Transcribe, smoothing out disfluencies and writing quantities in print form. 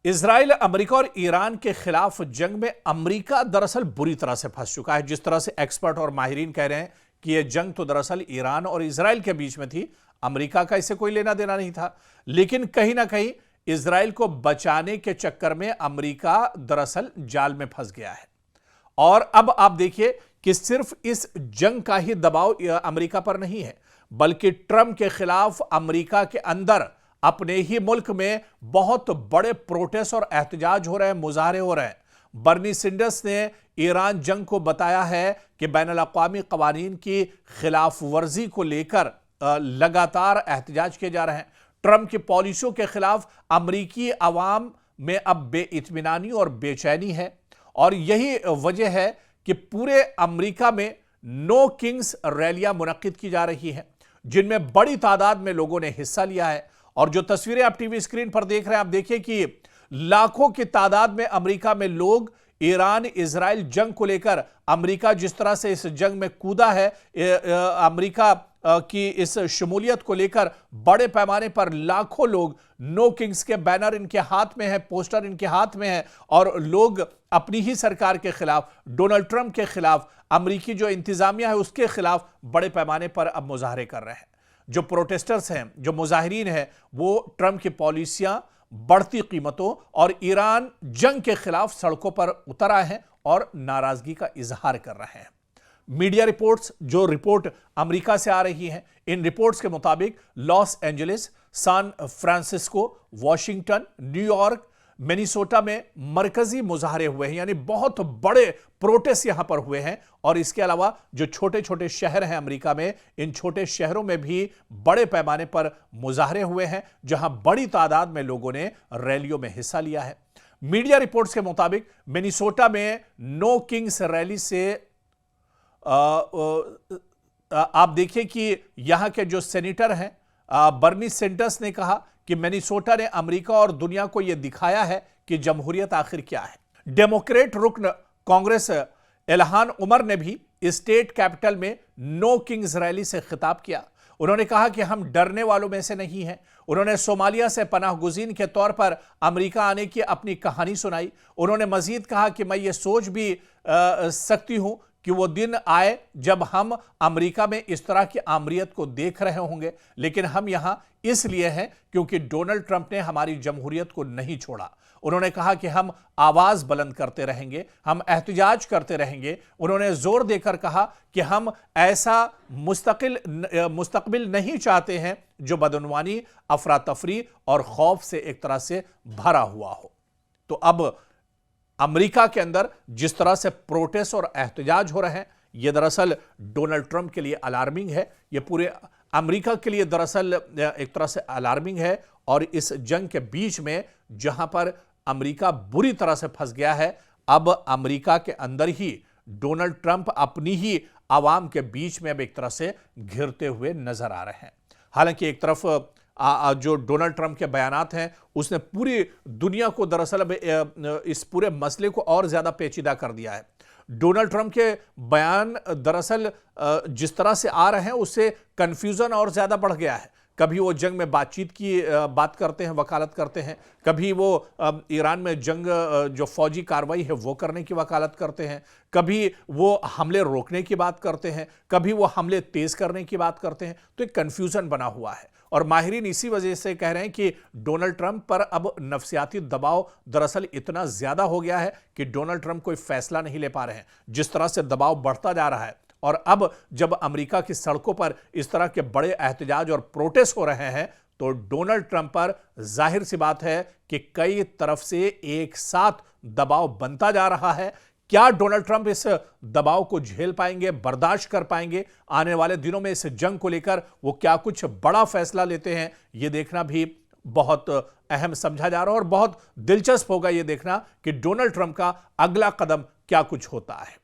Israel, America और Iran के खिलाफ जंग में अमेरिका दरअसल बुरी तरह से फंस चुका है। जिस तरह से एक्सपर्ट और माहिरीन कह रहे हैं कि यह जंग तो दरअसल ईरान और इजराइल के बीच में थी, अमेरिका का इससे कोई लेना देना नहीं था। लेकिन कहीं ना कहीं इजराइल को बचाने के चक्कर में अमेरिका दरअसल जाल में फंस गया है। और अब आप देखिए कि सिर्फ इस जंग का ही दबाव अमेरिका पर नहीं है, बल्कि ट्रंप के खिलाफ अमेरिका के अंदर अपने ही मुल्क में बहुत बड़े प्रोटेस्ट और एहतजाज हो रहे हैं, मुजाहरे हो रहे हैं। बर्नी सैंडर्स ने ईरान जंग को बताया है कि बैनुल अक़वामी क़वानीन की खिलाफ वर्जी को लेकर लगातार एहतजाज किए जा रहे हैं। ट्रंप की पॉलिसियों के खिलाफ अमरीकी अवाम में अब बेइत्मीनानी और बेचैनी है, और यही वजह है कि पूरे अमरीका में नो किंग्स रैलियां मुनक्किद की जा रही हैं, जिनमें बड़ी तादाद में लोगों ने हिस्सा लिया है। और जो तस्वीरें आप टीवी स्क्रीन पर देख रहे हैं, आप देखिए कि लाखों की तादाद में अमेरिका में लोग ईरान इजराइल जंग को लेकर, अमेरिका जिस तरह से इस जंग में कूदा है, अमेरिका की इस शमूलियत को लेकर बड़े पैमाने पर लाखों लोग, नो किंग्स के बैनर इनके हाथ में है, पोस्टर इनके हाथ में है, और लोग अपनी ही सरकार के खिलाफ, डोनाल्ड ट्रंप के खिलाफ, अमेरिकी जो इंतजामिया है उसके खिलाफ बड़े पैमाने पर अब मुजाहरे कर रहे हैं। जो प्रोटेस्टर्स हैं, जो मुजाहिरीन हैं, वो ट्रंप की पॉलिसियां, बढ़ती कीमतों और ईरान जंग के खिलाफ सड़कों पर उतर आए हैं और नाराजगी का इजहार कर रहे हैं। मीडिया रिपोर्ट्स, जो रिपोर्ट अमेरिका से आ रही हैं, इन रिपोर्ट्स के मुताबिक Los Angeles, San Francisco, Washington, New York, Minnesota में मरकजी मुजाहरे हुए हैं, यानी बहुत बड़े प्रोटेस्ट यहां पर हुए हैं। और इसके अलावा जो छोटे छोटे शहर हैं अमेरिका में, इन छोटे शहरों में भी बड़े पैमाने पर मुजाहरे हुए हैं, जहां बड़ी तादाद में लोगों ने रैलियों में हिस्सा लिया है। मीडिया रिपोर्ट्स के मुताबिक मिनेसोटा में नो किंग्स रैली से आप देखिए कि यहां के जो सेनेटर हैं, बर्नी सैंडर्स ने कहा कि मिनेसोटा ने अमेरिका और दुनिया को यह दिखाया है कि जमहूरियत आखिर क्या है। डेमोक्रेट रुकन कांग्रेस इल्हान उमर ने भी स्टेट कैपिटल में नो किंग्स रैली से खिताब किया। उन्होंने कहा कि हम डरने वालों में से नहीं हैं। उन्होंने सोमालिया से पनाह गुज़ीन के तौर पर अमेरिका आने की अपनी कहानी सुनाई। उन्होंने मजीद कहा कि मैं ये सोच भी सकती हूं कि वो दिन आए जब हम अमेरिका में इस तरह की आमरीत को देख रहे होंगे, लेकिन हम यहां इसलिए हैं क्योंकि डोनाल्ड ट्रंप ने हमारी जमहूरियत को नहीं छोड़ा। उन्होंने कहा कि हम आवाज बुलंद करते रहेंगे, हम एहतजाज करते रहेंगे। उन्होंने जोर देकर कहा कि हम ऐसा मुस्तकबिल नहीं चाहते हैं जो बदउनवानी, अफरा तफरी और खौफ से एक तरह से भरा हुआ हो। तो अब अमेरिका के अंदर जिस तरह से प्रोटेस्ट और एहतजाज हो रहे हैं, यह दरअसल डोनाल्ड ट्रंप के लिए अलार्मिंग है, यह पूरे अमेरिका के लिए दरअसल एक तरह से अलार्मिंग है। और इस जंग के बीच में जहां पर अमेरिका बुरी तरह से फंस गया है, अब अमेरिका के अंदर ही डोनाल्ड ट्रंप अपनी ही आवाम के बीच में अब एक तरह से घिरते हुए नजर आ रहे हैं। हालांकि एक तरफ जो डोनाल्ड ट्रंप के बयानात हैं, उसने पूरी दुनिया को दरअसल अब इस पूरे मसले को और ज्यादा पेचीदा कर दिया है। डोनाल्ड ट्रंप के बयान दरअसल जिस तरह से आ रहे हैं, उससे कंफ्यूजन और ज्यादा बढ़ गया है। कभी वो जंग में बातचीत की बात करते हैं, वकालत करते हैं, कभी वो ईरान में जंग जो फौजी कार्रवाई है वो करने की वकालत करते हैं, कभी वो हमले रोकने की बात करते हैं, कभी वो हमले तेज करने की बात करते हैं। तो एक कन्फ्यूजन बना हुआ है, और माहिरीन इसी वजह से कह रहे हैं कि डोनाल्ड ट्रंप पर अब नफ्सियाती दबाव दरअसल इतना ज्यादा हो गया है कि डोनाल्ड ट्रंप कोई फैसला नहीं ले पा रहे हैं। जिस तरह से दबाव बढ़ता जा रहा है, और अब जब अमेरिका की सड़कों पर इस तरह के बड़े एहतजाज और प्रोटेस्ट हो रहे हैं, तो डोनाल्ड ट्रंप पर जाहिर सी बात है कि कई तरफ से एक साथ दबाव बनता जा रहा है। क्या डोनाल्ड ट्रंप इस दबाव को झेल पाएंगे, बर्दाश्त कर पाएंगे? आने वाले दिनों में इस जंग को लेकर वो क्या कुछ बड़ा फैसला लेते हैं, यह देखना भी बहुत अहम समझा जा रहा है, और बहुत दिलचस्प होगा यह देखना कि डोनाल्ड ट्रंप का अगला कदम क्या कुछ होता है।